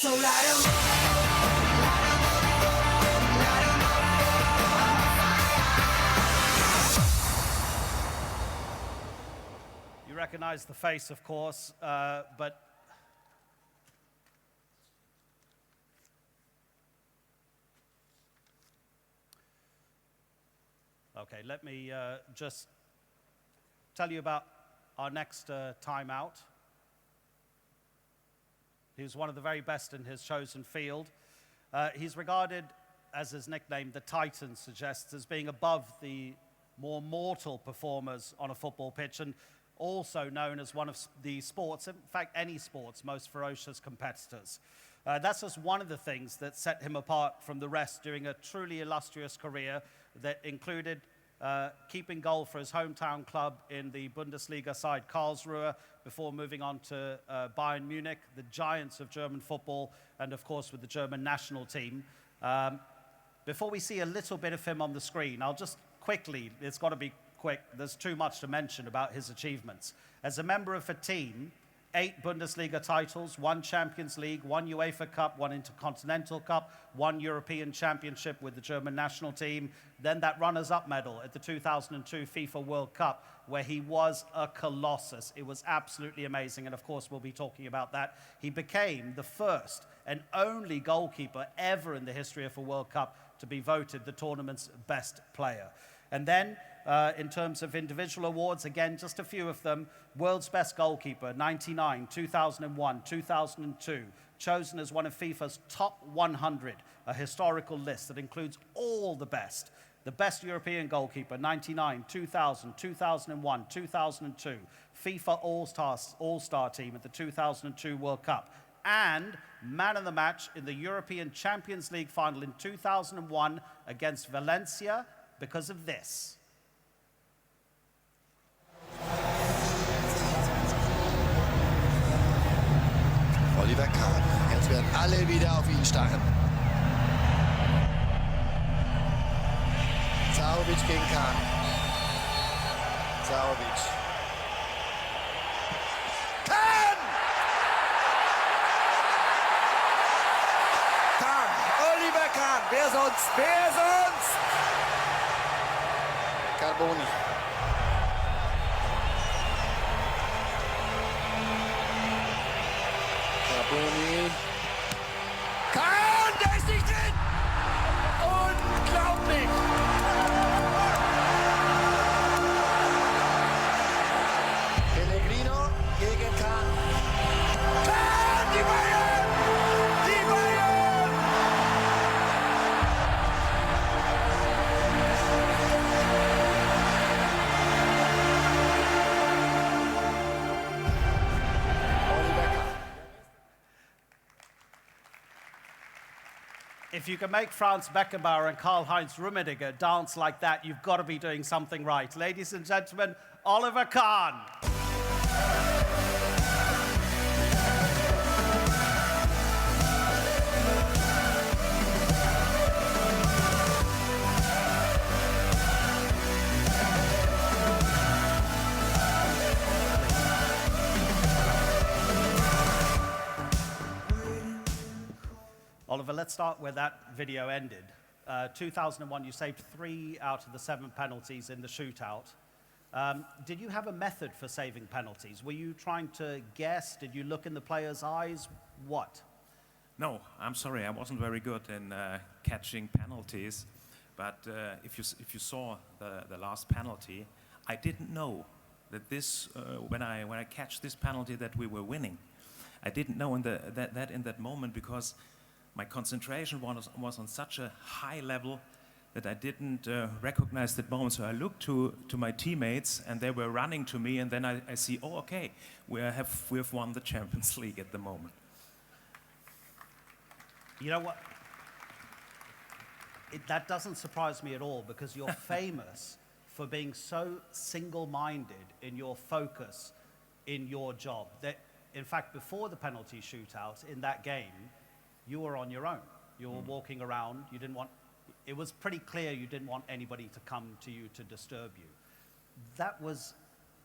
So light 'em up. You recognize the face, of course, but okay, let me just tell you about our next timeout. He was one of the very best in his chosen field. He's regarded, as his nickname, the Titan, suggests, as being above the more mortal performers on a football pitch, and also known as one of the sports, in fact, any sport's most ferocious competitors. That's just one of the things that set him apart from the rest during a truly illustrious career that included keeping goal for his hometown club in the Bundesliga side Karlsruhe before moving on to Bayern Munich, the giants of German football, and of course with the German national team. Before we see a little bit of him on the screen, I'll just quickly, it's got to be quick, there's too much to mention about his achievements. As a member of a team, 8 Bundesliga titles, 1 Champions League, 1 UEFA Cup, 1 Intercontinental Cup, 1 European Championship with the German national team, then that runners-up medal at the 2002 FIFA World Cup, where he was a colossus. It was absolutely amazing, and of course we'll be talking about that. He became the first and only goalkeeper ever in the history of a World Cup to be voted the tournament's best player. And then, in terms of individual awards, again, just a few of them. World's Best Goalkeeper, 99, 2001, 2002. Chosen as one of FIFA's top 100, a historical list that includes all the best. The Best European Goalkeeper, 99, 2000, 2001, 2002. FIFA All-Star Team at the 2002 World Cup. And Man of the Match in the European Champions League final in 2001 against Valencia because of this. Oliver Kahn. Jetzt werden alle wieder auf ihn starren. Zahovic gegen Kahn. Zahovic. Kahn! Kahn! Oliver Kahn! Wer sonst? Wer sonst? Carboni. Kahn, der ist nicht drin! Unglaublich! Pellegrino gegen Kahn. Kahn, die Bayern! Die Bayern! If you can make Franz Beckenbauer and Karl-Heinz Rummenigge dance like that, you've got to be doing something right. Ladies and gentlemen, Oliver Kahn. Oliver, let's start where that video ended. 2001, you saved 3 out of the 7 penalties in the shootout. Did you have a method for saving penalties? Were you trying to guess? Did you look in the player's eyes? What? No, I'm sorry, I wasn't very good in catching penalties. But if you saw the last penalty, I didn't know that this when I catch this penalty that we were winning. I didn't know in that moment because my concentration was on such a high level that I didn't recognize that moment. So I looked to my teammates, and they were running to me, and then I see, oh, okay, we have won the Champions League at the moment. You know what? That doesn't surprise me at all, because you're famous for being so single-minded in your focus in your job that, in fact, before the penalty shootout in that game, you were on your own. You were walking around. You didn't want, it was pretty clear you didn't want anybody to come to you to disturb you. That was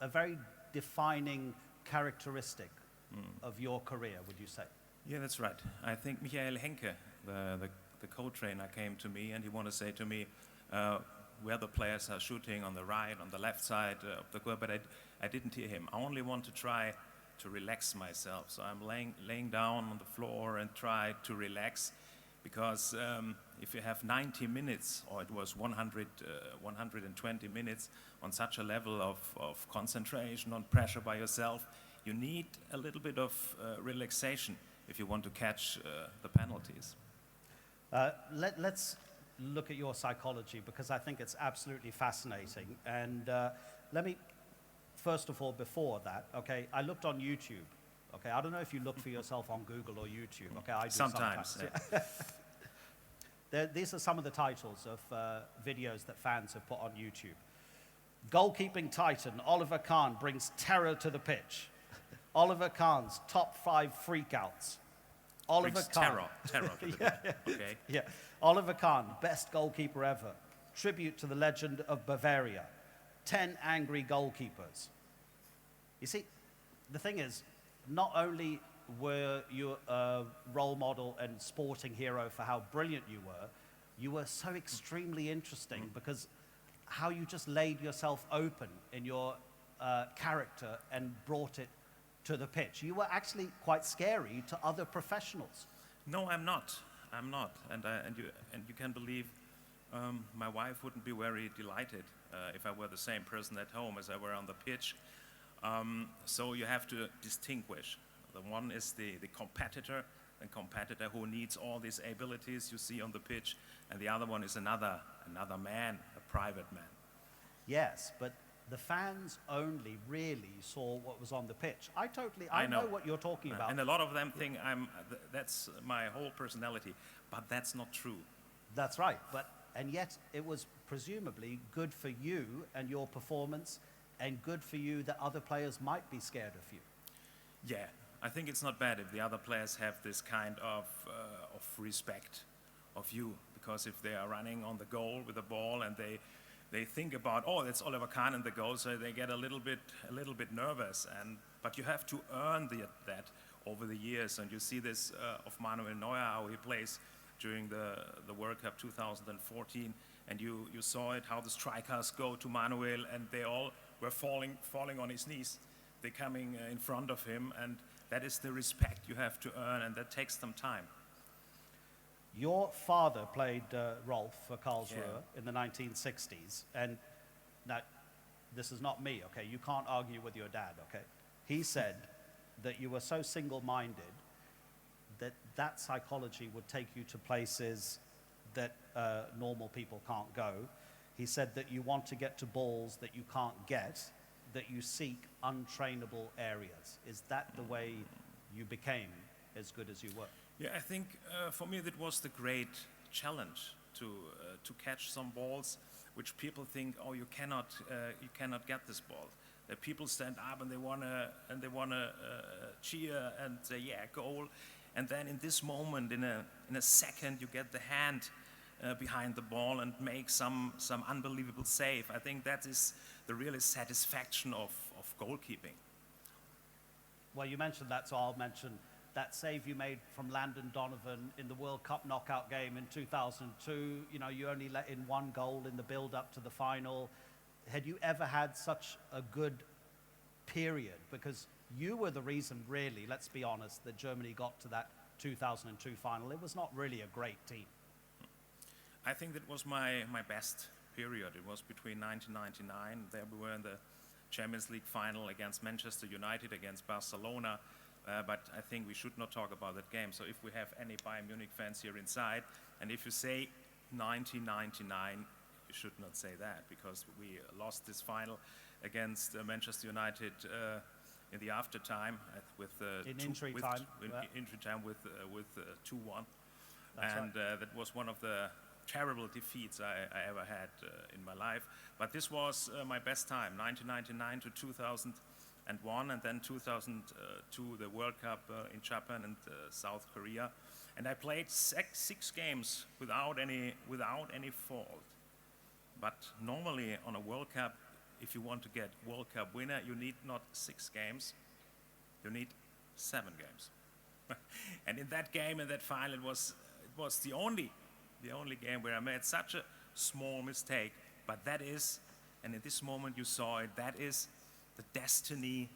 a very defining characteristic of your career, would you say? Yeah, that's right. I think Michael Henke, the co-trainer, came to me and he wanted to say to me where the players are shooting on the right, on the left side of the court, but I didn't hear him. I only want to try to relax myself. So I'm laying down on the floor and try to relax, because if you have 90 minutes, or it was 120 minutes on such a level of concentration, on pressure by yourself, you need a little bit of relaxation if you want to catch the penalties. Let's look at your psychology, because I think it's absolutely fascinating. And let me, first of all, before that, okay, I looked on YouTube. Okay, I don't know if you look for yourself on Google or YouTube. Okay, I do sometimes. Yeah. These are some of the titles of videos that fans have put on YouTube. Goalkeeping titan Oliver Kahn brings terror to the pitch. Oliver Kahn's top 5 freakouts. Oliver Kahn. Terror to the Yeah, pitch. Okay. Yeah. Oliver Kahn, best goalkeeper ever. Tribute to the legend of Bavaria. 10 angry goalkeepers. You see, the thing is, not only were you a role model and sporting hero for how brilliant you were so extremely interesting because how you just laid yourself open in your character and brought it to the pitch. You were actually quite scary to other professionals. No, I'm not. I'm not. And you can believe my wife wouldn't be very delighted if I were the same person at home as I were on the pitch. So you have to distinguish. The one is the competitor who needs all these abilities you see on the pitch, and the other one is another man, a private man. Yes, but the fans only really saw what was on the pitch. I know what you're talking about. And a lot of them think that's my whole personality, but that's not true. That's right, and yet it was presumably good for you and your performance, and good for you that other players might be scared of you. Yeah, I think it's not bad if the other players have this kind of respect of you, because if they are running on the goal with the ball and they think about, oh, that's Oliver Kahn in the goal, so they get a little bit nervous. But you have to earn that over the years, and you see this of Manuel Neuer, how he plays during the World Cup 2014, and you saw it, how the strikers go to Manuel, and they all were falling on his knees. They're coming in front of him, and that is the respect you have to earn, and that takes some time. Your father played Rolf for Karlsruhe in the 1960s, and now, this is not me, okay? You can't argue with your dad, okay? He said that you were so single-minded that psychology would take you to places that normal people can't go. He said that you want to get to balls that you can't get, that you seek untrainable areas. Is that the way you became as good as you were? Yeah, I think for me that was the great challenge to catch some balls which people think, oh, you cannot get this ball. That people stand up and they wanna cheer and say, yeah, goal. And then in this moment, in a second, you get the hand behind the ball and make some unbelievable save. I think that is the real satisfaction of goalkeeping. Well, you mentioned that, so I'll mention that save you made from Landon Donovan in the World Cup knockout game in 2002. You know, you only let in 1 goal in the build-up to the final. Had you ever had such a good period? Because you were the reason, really, let's be honest, that Germany got to that 2002 final. It was not really a great team. I think that was my best period. It was between 1999, there we were in the Champions League final against Manchester United, against Barcelona, but I think we should not talk about that game. So if we have any Bayern Munich fans here inside, and if you say 1999, you should not say that, because we lost this final against Manchester United in the after time with injury time with 2-1, and that was one of the terrible defeats I ever had in my life. But this was my best time, 1999 to 2001, and then 2002 the World Cup in Japan and South Korea, and I played 6 games without any fault. But normally on a World Cup, if you want to get World Cup winner, you need not 6 games, you need 7 games. And in that game, in that final, it was the only game where I made such a small mistake. But that is, and in this moment you saw it, that is the destiny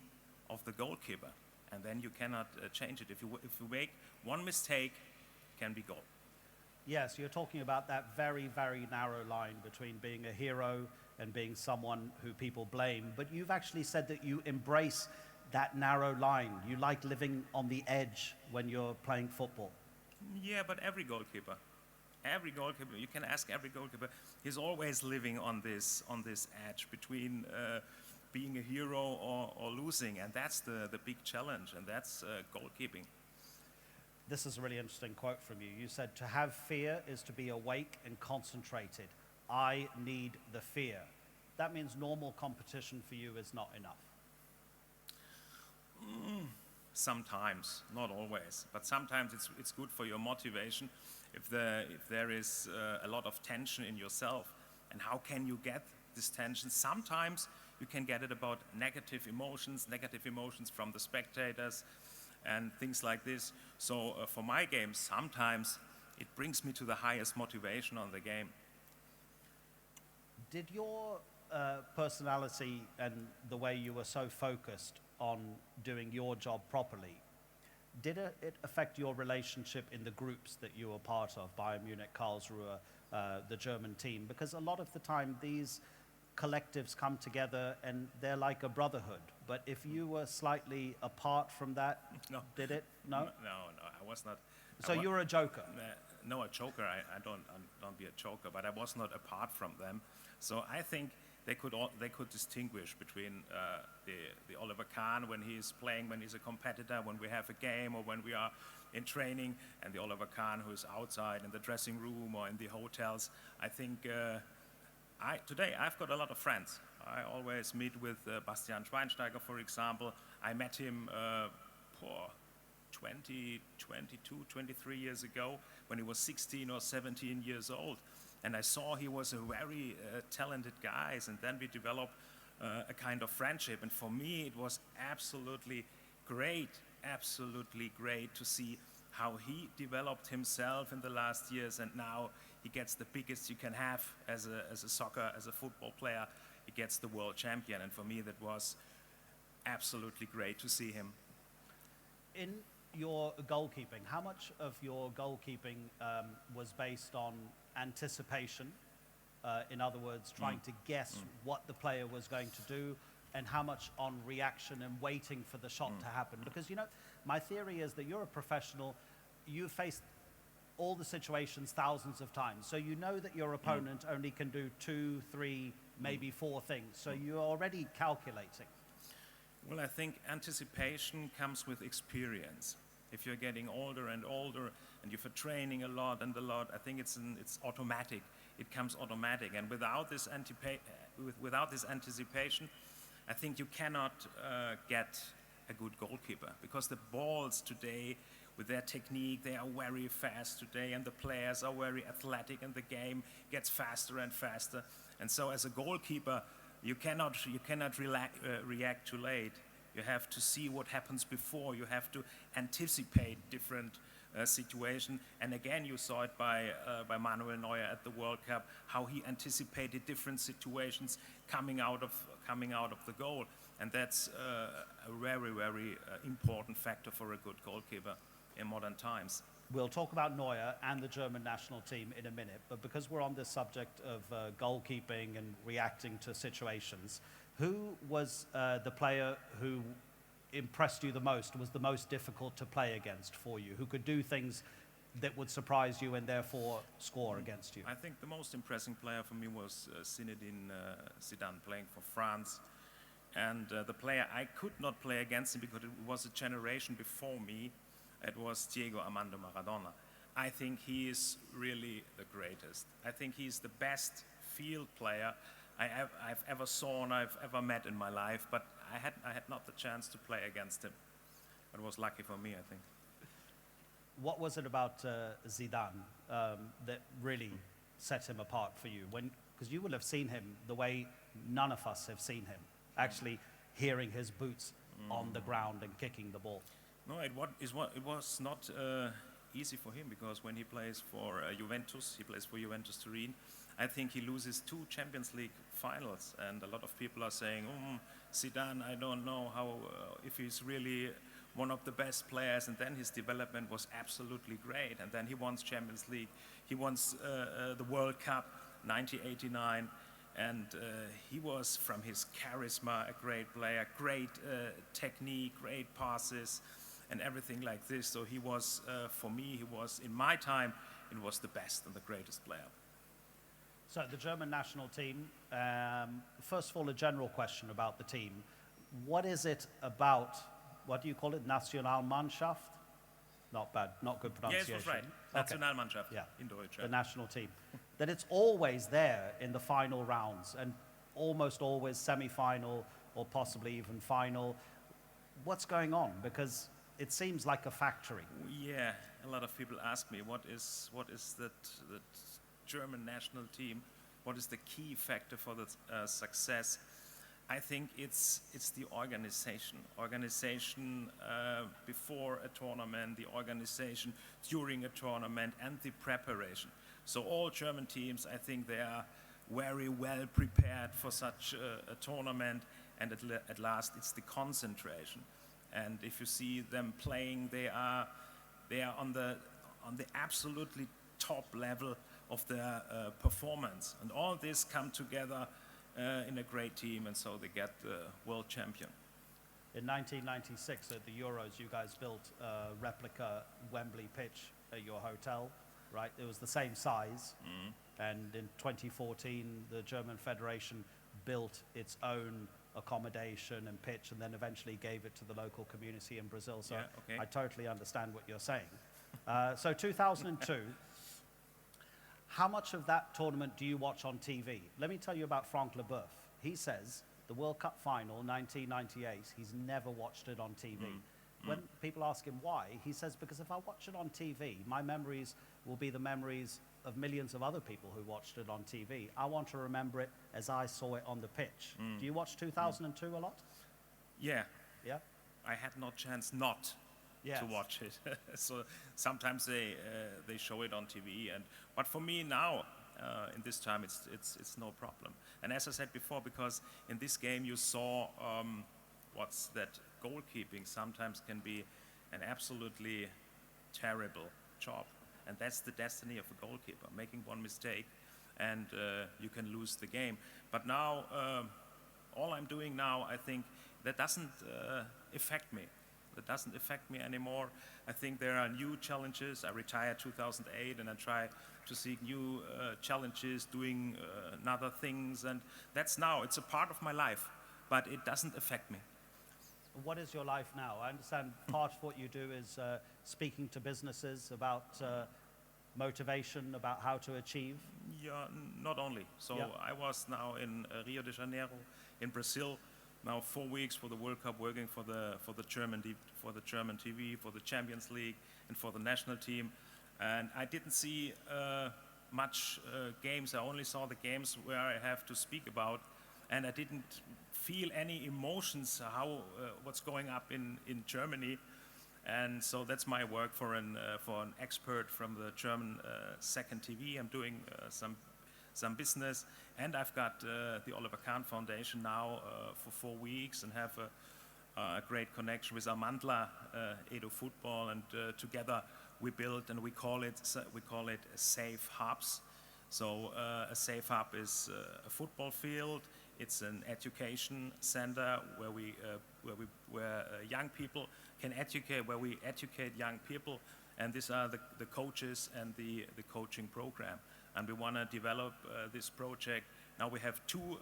of the goalkeeper. And then you cannot change it. If you make one mistake, it can be goal. Yes, you're talking about that very, very narrow line between being a hero and being someone who people blame. But you've actually said that you embrace that narrow line. You like living on the edge when you're playing football. Yeah, but every goalkeeper, you can ask every goalkeeper, he's always living on this edge between being a hero or losing, and that's the big challenge, and that's goalkeeping. This is a really interesting quote from you. You said, "To have fear is to be awake and concentrated. I need the fear." That means normal competition for you is not enough. Sometimes, not always, but sometimes it's good for your motivation if there is a lot of tension in yourself. And how can you get this tension? Sometimes you can get it about negative emotions from the spectators and things like this. So for my game, sometimes it brings me to the highest motivation on the game. Did your personality and the way you were so focused on doing your job properly, did it affect your relationship in the groups that you were part of, Bayern Munich, Karlsruhe, the German team? Because a lot of the time these collectives come together and they're like a brotherhood. But if you were slightly apart from that, No. did it? No? No, I was not. So you were a joker? No, a joker. I don't be a joker, but I was not apart from them. So I think they could distinguish between the Oliver Kahn when he's playing, when he's a competitor, when we have a game, or when we are in training, and the Oliver Kahn who is outside in the dressing room or in the hotels. I think today I've got a lot of friends. I always meet with Bastian Schweinsteiger, for example. I met him 22, 23 years ago when he was 16 or 17 years old. And I saw he was a very talented guy, and then we developed a kind of friendship. And for me, it was absolutely great to see how he developed himself in the last years, and now he gets the biggest you can have as a football player. He gets the world champion, and for me, that was absolutely great to see him. In your goalkeeping, how much of your goalkeeping was based on anticipation? In other words, trying to guess what the player was going to do, and how much on reaction and waiting for the shot to happen? Because, you know, my theory is that you're a professional, you've faced all the situations thousands of times, so you know that your opponent only can do 2, 3, maybe 4 things, so you're already calculating. Well, I think anticipation comes with experience. If you're getting older and older, and you're training a lot, I think it's automatic. It comes automatic, and without this anticipation, I think you cannot get a good goalkeeper, because the balls today, with their technique, they are very fast today, and the players are very athletic, and the game gets faster and faster. And so, as a goalkeeper, you cannot react too late. You have to see what happens before. You have to anticipate different situations. And again, you saw it by Manuel Neuer at the World Cup, how he anticipated different situations coming out of the goal. And that's a very, very important factor for a good goalkeeper in modern times. We'll talk about Neuer and the German national team in a minute, but because we're on this subject of goalkeeping and reacting to situations, who was the player who impressed you the most, was the most difficult to play against for you, who could do things that would surprise you and therefore score against you? I think the most impressive player for me was Zinedine Zidane, playing for France. And the player I could not play against him because it was a generation before me. It was Diego Armando Maradona. I think he is really the greatest. I think he's the best field player I've ever saw and I've ever met in my life, but I had not the chance to play against him. It was lucky for me, I think. What was it about Zidane that really set him apart for you? Because you will have seen him the way none of us have seen him, actually hearing his boots on the ground and kicking the ball. No, it was not easy for him because when he plays for Juventus, he plays for Juventus Turin. I think he loses 2 Champions League finals, and a lot of people are saying, Zidane, I don't know how if he's really one of the best players. And then his development was absolutely great, and then he won Champions League, he won the World Cup 1989. And he was, from his charisma, a great player, great technique, great passes, and everything like this. So he was, for me, he was, in my time, it was the best and the greatest player. So the German national team, first of all, a general question about the team. What is it about, what do you call it, Nationalmannschaft? Not bad, not good pronunciation. Yes, that's right. Okay. Nationalmannschaft, Yeah. in Deutsch. The national team. That it's always there in the final rounds and almost always semi-final or possibly even final. What's going on? Because it seems like a factory. Yeah, a lot of people ask me, what is that German national team? What is the key factor for the success? I think it's the organization. Organization before a tournament, the organization during a tournament, and the preparation. So all German teams, I think they are very well prepared for such a tournament, and at last it's the concentration. And if you see them playing, they are on the absolutely top level of their performance. And all this come together in a great team, and so they get the world champion. In 1996 at the Euros, you guys built a replica Wembley pitch at your hotel, right? It was the same size. And in 2014, the German Federation built its own accommodation and pitch, and then eventually gave it to the local community in Brazil. So Yeah, okay. I totally understand what you're saying. So 2002, how much of that tournament do you watch on TV? Let me tell you about Franck Leboeuf. He says the World Cup final, 1998, he's never watched it on TV. When people ask him why, he says, because if I watch it on TV, my memories will be the memories of millions of other people who watched it on TV. I want to remember it as I saw it on the pitch. Do you watch 2002 a lot? Yeah, Yeah? I had no chance not Yes. to watch it. So sometimes they show it on TV, but for me now, in this time, it's no problem. And as I said before, because in this game you saw what's that goalkeeping sometimes can be an absolutely terrible job, and that's the destiny of a goalkeeper, making one mistake, and you can lose the game. But now, all I'm doing now, I think that doesn't affect me. That doesn't affect me anymore. I think there are new challenges. I retired 2008, and I try to seek new challenges, doing other things, and that's now. It's a part of my life, but it doesn't affect me. What is your life now? I understand part of what you do is speaking to businesses about motivation, about how to achieve. Yeah, not only. So Yeah. I was now in Rio de Janeiro, in Brazil, now 4 weeks for the World Cup, working for the German TV, for the Champions League, and for the national team. And I didn't see much games. I only saw the games where I have to speak about, and I didn't feel any emotions what's going up in Germany. And so that's my work for an expert from the German second TV. I'm doing some business, and I've got the Oliver Kahn Foundation now for 4 weeks, and have a great connection with Amandla, Edo Football, and together we build, and we call it safe hubs. So a safe hub is a football field. It's an education center where young people can educate, where we educate young people, and these are the coaches and the coaching program. And we want to develop this project. Now we have 2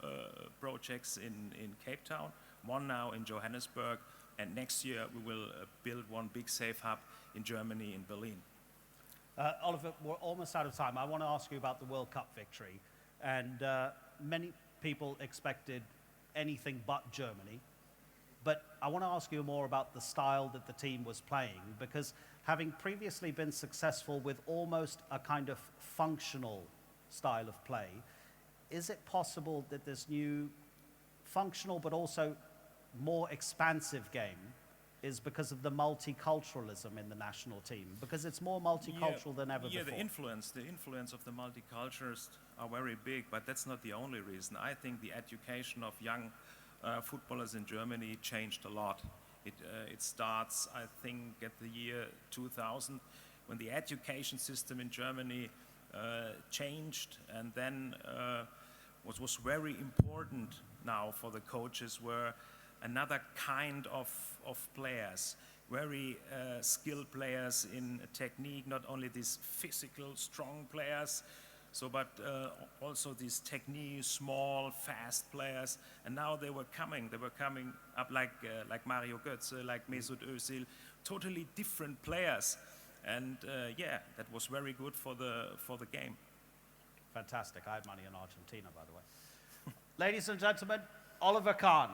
projects in Cape Town, one now in Johannesburg, and next year we will build one big safe hub in Germany, in Berlin. Oliver, we're almost out of time. I want to ask you about the World Cup victory. And many people expected anything but Germany. But I want to ask you more about the style that the team was playing, because having previously been successful with almost a kind of functional style of play, is it possible that this new functional but also more expansive game is because of the multiculturalism in the national team, because it's more multicultural than ever yeah, before. the influence of the multicultures are very big, but that's not the only reason. I think the education of young footballers in Germany changed a lot. It starts, I think, at the year 2000, when the education system in Germany changed, and then what was very important now for the coaches were another kind of players, very skilled players in technique, not only these physical, strong players, but also these technique, small, fast players. And now they were coming up like Mario Götze, like Mesut Özil, totally different players. And yeah, that was very good for the game. Fantastic. I had money in Argentina, by the way. Ladies and gentlemen, Oliver Kahn.